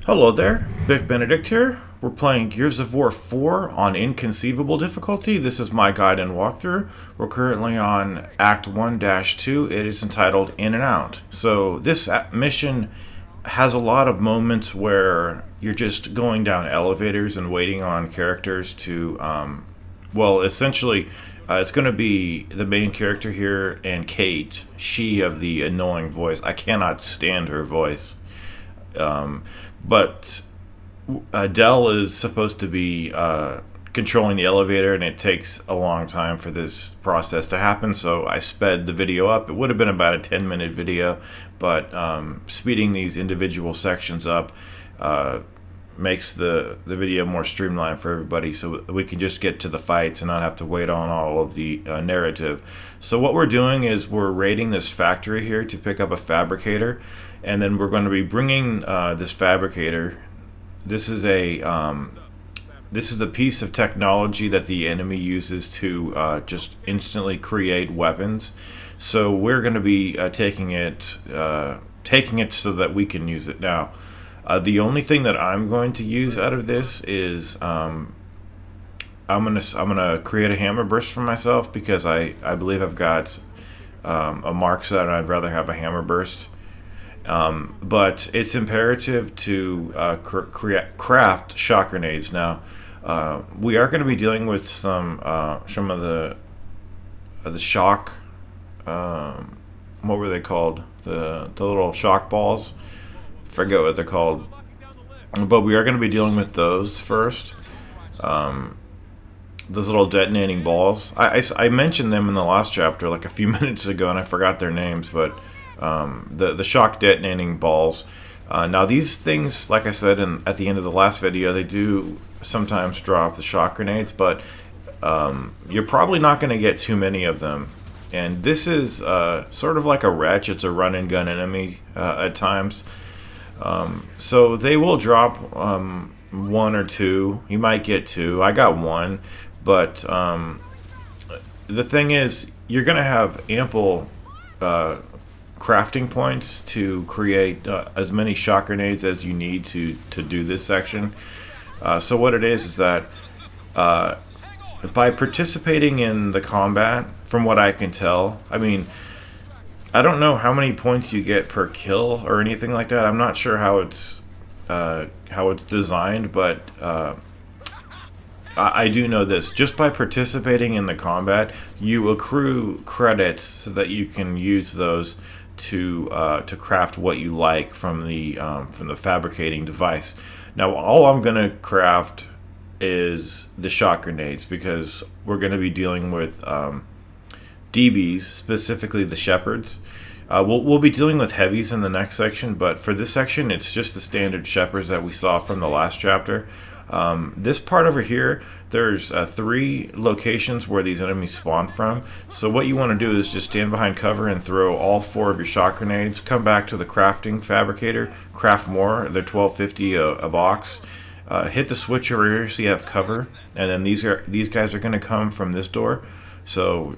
Hello there, Big Benedict here. We're playing Gears of War 4 on Inconceivable difficulty. This is my guide and walkthrough. We're currently on Act 1-2. It is entitled In and Out. So this mission has a lot of moments where you're just going down elevators and waiting on characters to, well, essentially, it's going to be the main character here and Kate, she of the annoying voice. I cannot stand her voice. But Dell is supposed to be controlling the elevator, and it takes a long time for this process to happen, so I sped the video up. It would have been about a 10-minute video, but speeding these individual sections up makes the video more streamlined for everybody, so we can just get to the fights and not have to wait on all of the narrative. So what we're doing is we're raiding this factory here to pick up a fabricator, and then we're going to be bringing this fabricator. This is a piece of technology that the enemy uses to just instantly create weapons. So we're going to be taking it so that we can use it now. The only thing that I'm going to use out of this is I'm gonna create a hammer burst for myself, because I believe I've got a mark set and I'd rather have a hammer burst. But it's imperative to craft shock grenades. Now, we are going to be dealing with some of the shock. What were they called? The little shock balls. Forget what they're called. But we are going to be dealing with those first. Those little detonating balls. I mentioned them in the last chapter like a few minutes ago, and I forgot their names, but the shock detonating balls. Now these things, like I said at the end of the last video, they do sometimes drop the shock grenades, but you're probably not going to get too many of them. And this is sort of like a wretch. It's a run and gun enemy at times. So they will drop one or two. You might get two. I got one, but the thing is, you're going to have ample crafting points to create as many shock grenades as you need to do this section. So what it is that by participating in the combat, from what I can tell, I mean, I don't know how many points you get per kill or anything like that. I'm not sure how it's designed, but I do know this: just by participating in the combat, you accrue credits so that you can use those to craft what you like from the fabricating device. Now, all I'm gonna craft is the shock grenades, because we're gonna be dealing with DBs, specifically the shepherds. We'll be dealing with heavies in the next section, but for this section, it's just the standard shepherds that we saw from the last chapter. This part over here, there's 3 locations where these enemies spawn from. So what you want to do is just stand behind cover and throw all 4 of your shock grenades. Come back to the crafting fabricator, craft more. They're $12.50 a box. Hit the switch over here so you have cover, and then these guys are going to come from this door. So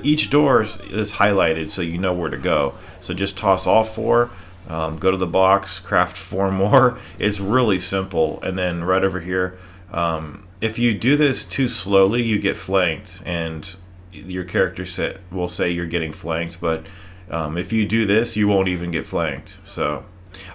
each door is highlighted so you know where to go. So just toss all 4. Go to the box, craft 4 more. It's really simple. And then right over here, if you do this too slowly, you get flanked, and your character will say you're getting flanked. But if you do this, you won't even get flanked. So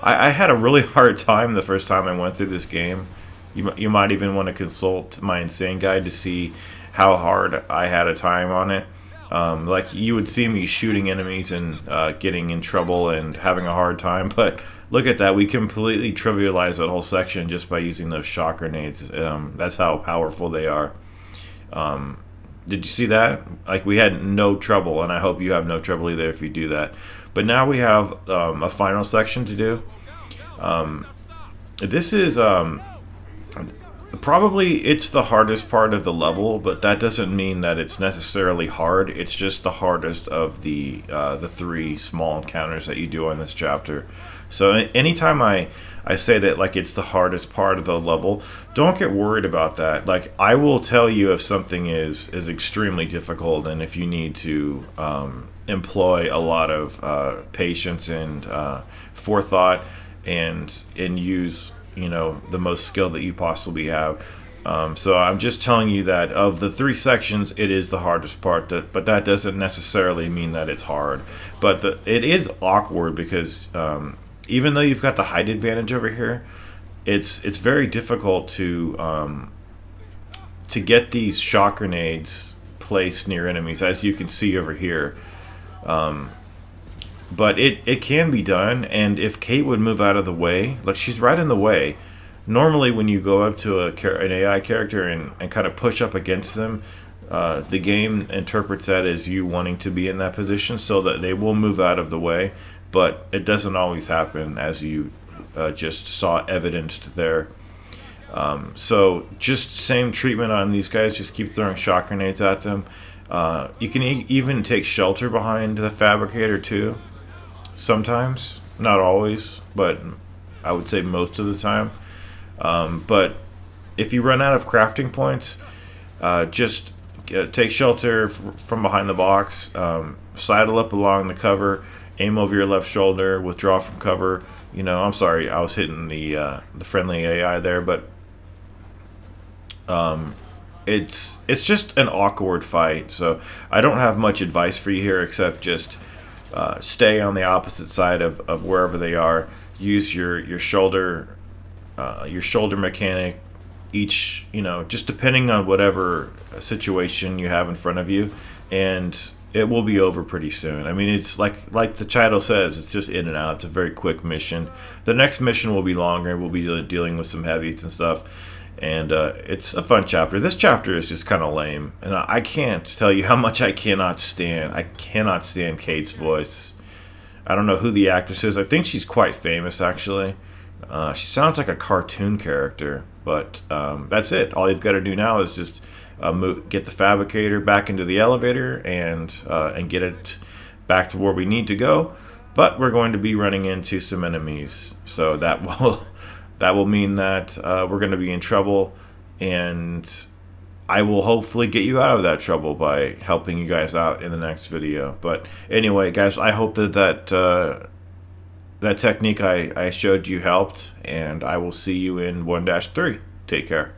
I had a really hard time the first time I went through this game. You might even want to consult my Insane Guide to see how hard I had a time on it. Like, you would see me shooting enemies and getting in trouble and having a hard time, but look at that, we completely trivialized that whole section just by using those shock grenades. That's how powerful they are. Did you see that? Like, we had no trouble, and I hope you have no trouble either if you do that. But now we have a final section to do. This is probably, it's the hardest part of the level, but that doesn't mean that it's necessarily hard. It's just the hardest of the 3 small encounters that you do on this chapter. So anytime I say that, like, it's the hardest part of the level, don't get worried about that. Like, I will tell you if something is extremely difficult, and if you need to employ a lot of patience and forethought and use, you know, the most skill that you possibly have. So I'm just telling you that of the 3 sections, it is the hardest part. But that doesn't necessarily mean that it's hard. But it is awkward because even though you've got the height advantage over here, it's very difficult to get these shock grenades placed near enemies, as you can see over here. But it can be done, and if Kate would move out of the way, like she's right in the way. Normally when you go up to an AI character and kind of push up against them, the game interprets that as you wanting to be in that position so that they will move out of the way, but it doesn't always happen, as you just saw evidenced there. So just same treatment on these guys, just keep throwing shock grenades at them. You can even take shelter behind the fabricator too, sometimes, not always, but I would say most of the time. But if you run out of crafting points, just take shelter from behind the box, sidle up along the cover, aim over your left shoulder, withdraw from cover. You know, I'm sorry, I was hitting the friendly AI there, but it's just an awkward fight. So I don't have much advice for you here except just stay on the opposite side of wherever they are. Use your shoulder mechanic each, you know, just depending on whatever situation you have in front of you, and it will be over pretty soon. I mean, it's like the title says, it's just in and out. It's a very quick mission. The next mission will be longer. We'll be dealing with some heavies and stuff, and it's a fun chapter. This chapter is just kind of lame, and I can't tell you how much I cannot stand Kate's voice. I don't know who the actress is. I think she's quite famous, actually. She sounds like a cartoon character, but that's it. All you've got to do now is just get the fabricator back into the elevator and get it back to where we need to go. But we're going to be running into some enemies, so that will mean that we're going to be in trouble, and I will hopefully get you out of that trouble by helping you guys out in the next video. But anyway, guys, I hope that technique I showed you helped, and I will see you in 1-3. Take care.